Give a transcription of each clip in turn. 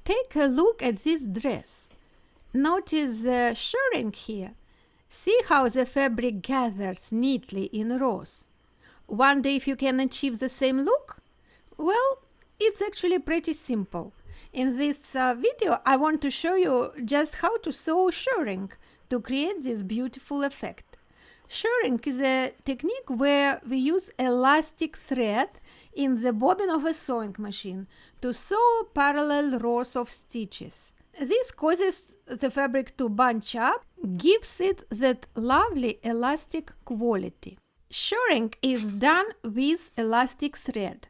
take a look at this dress. Notice the shirring here. See how the fabric gathers neatly in rows. Wonder if you can achieve the same look? Well, it's actually pretty simple. In this video, I want to show you just how to sew shirring to create this beautiful effect. Shirring is a technique where we use elastic thread in the bobbin of a sewing machine to sew parallel rows of stitches. This causes the fabric to bunch up, gives it that lovely elastic quality. Shirring is done with elastic thread.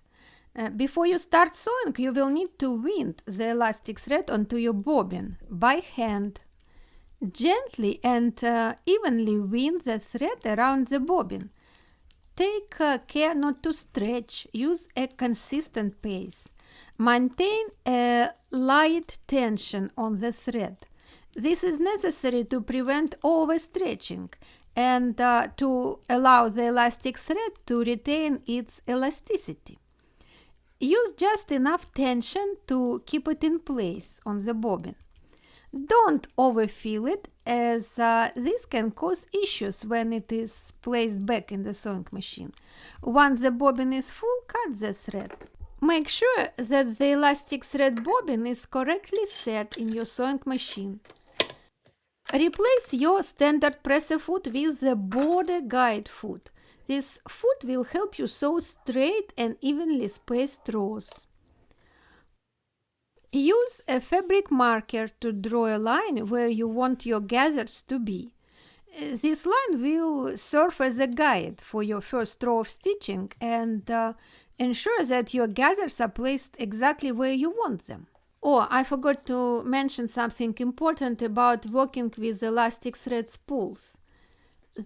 Before you start sewing, you will need to wind the elastic thread onto your bobbin by hand. Gently and evenly wind the thread around the bobbin. Take care not to stretch. Use a consistent pace. Maintain a light tension on the thread. This is necessary to prevent overstretching and to allow the elastic thread to retain its elasticity. Use just enough tension to keep it in place on the bobbin. Don't overfill it, as this can cause issues when it is placed back in the sewing machine. Once the bobbin is full, cut the thread. Make sure that the elastic thread bobbin is correctly set in your sewing machine. Replace your standard presser foot with the border guide foot. This foot will help you sew straight and evenly spaced rows. Use a fabric marker to draw a line where you want your gathers to be. This line will serve as a guide for your first row of stitching and ensure that your gathers are placed exactly where you want them. Oh, I forgot to mention something important about working with elastic thread spools.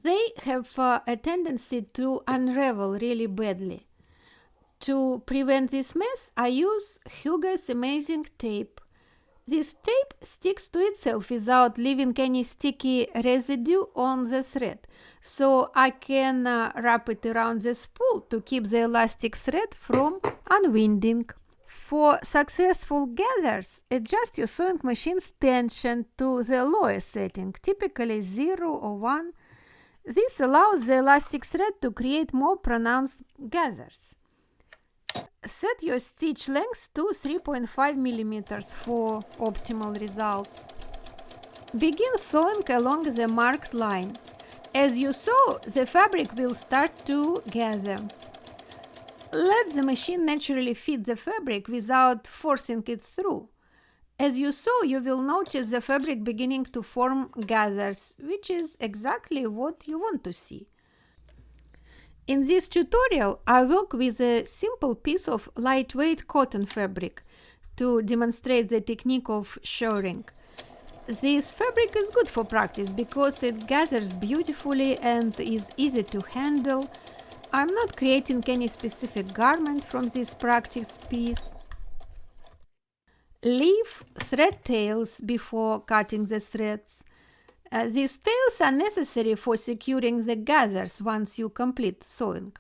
They have a tendency to unravel really badly. To prevent this mess, I use Hugo's Amazing Tape. This tape sticks to itself without leaving any sticky residue on the thread, so I can wrap it around the spool to keep the elastic thread from unwinding. For successful gathers, adjust your sewing machine's tension to the lower setting, typically 0 or 1. This allows the elastic thread to create more pronounced gathers. Set your stitch length to 3.5 millimeters for optimal results. Begin sewing along the marked line. As you sew, the fabric will start to gather. Let the machine naturally fit the fabric without forcing it through. As you sew, you will notice the fabric beginning to form gathers, which is exactly what you want to see. In this tutorial, I work with a simple piece of lightweight cotton fabric to demonstrate the technique of shirring. This fabric is good for practice because it gathers beautifully and is easy to handle. I'm not creating any specific garment from this practice piece. Leave thread tails before cutting the threads. These tails are necessary for securing the gathers once you complete sewing.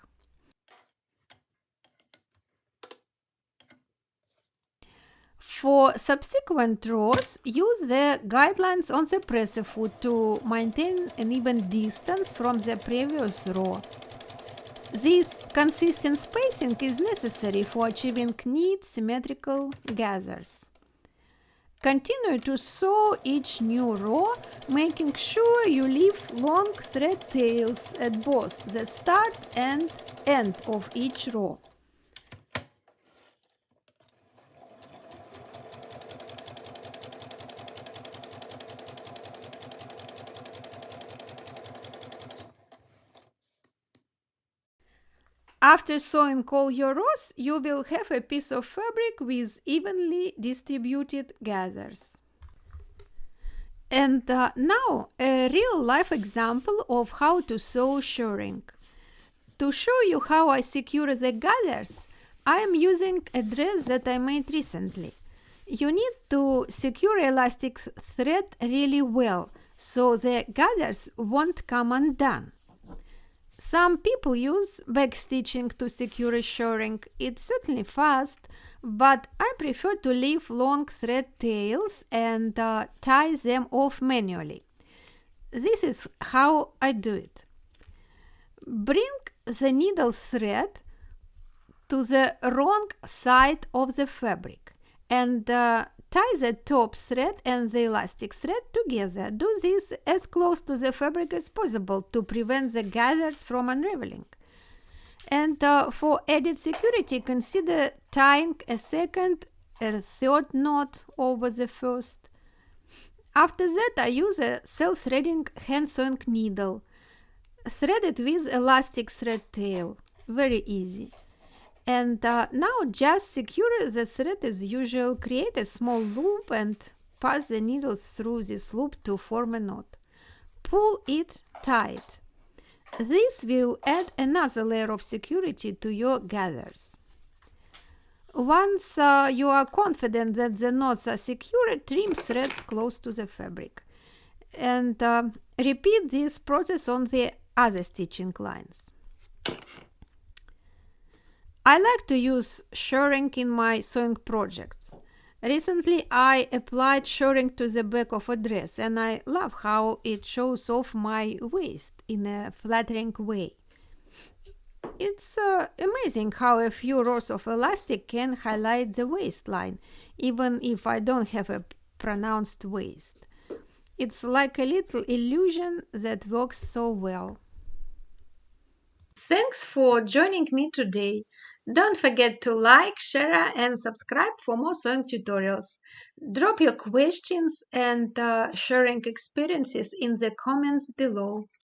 For subsequent rows, use the guidelines on the presser foot to maintain an even distance from the previous row. This consistent spacing is necessary for achieving neat, symmetrical gathers. Continue to sew each new row, making sure you leave long thread tails at both the start and end of each row. After sewing all your rows, you will have a piece of fabric with evenly distributed gathers. And now a real-life example of how to sew shirring. To show you how I secure the gathers, I am using a dress that I made recently. You need to secure elastic thread really well, so the gathers won't come undone. Some people use backstitching to secure a shirring. It's certainly fast, but I prefer to leave long thread tails and tie them off manually. This is how I do it. Bring the needle thread to the wrong side of the fabric and tie the top thread and the elastic thread together. Do this as close to the fabric as possible to prevent the gathers from unraveling. And for added security, consider tying a second and third knot over the first. After that, I use a self-threading hand-sewing needle, threaded with elastic thread tail. Very easy. And now just secure the thread as usual. Create a small loop and pass the needle through this loop to form a knot. Pull it tight. This will add another layer of security to your gathers. Once you are confident that the knots are secure, trim threads close to the fabric. And repeat this process on the other stitching lines. I like to use shirring in my sewing projects. Recently, I applied shirring to the back of a dress, and I love how it shows off my waist in a flattering way. It's amazing how a few rows of elastic can highlight the waistline, even if I don't have a pronounced waist. It's like a little illusion that works so well. Thanks for joining me today. Don't forget to like, share, and subscribe for more sewing tutorials. Drop your questions and sharing experiences in the comments below.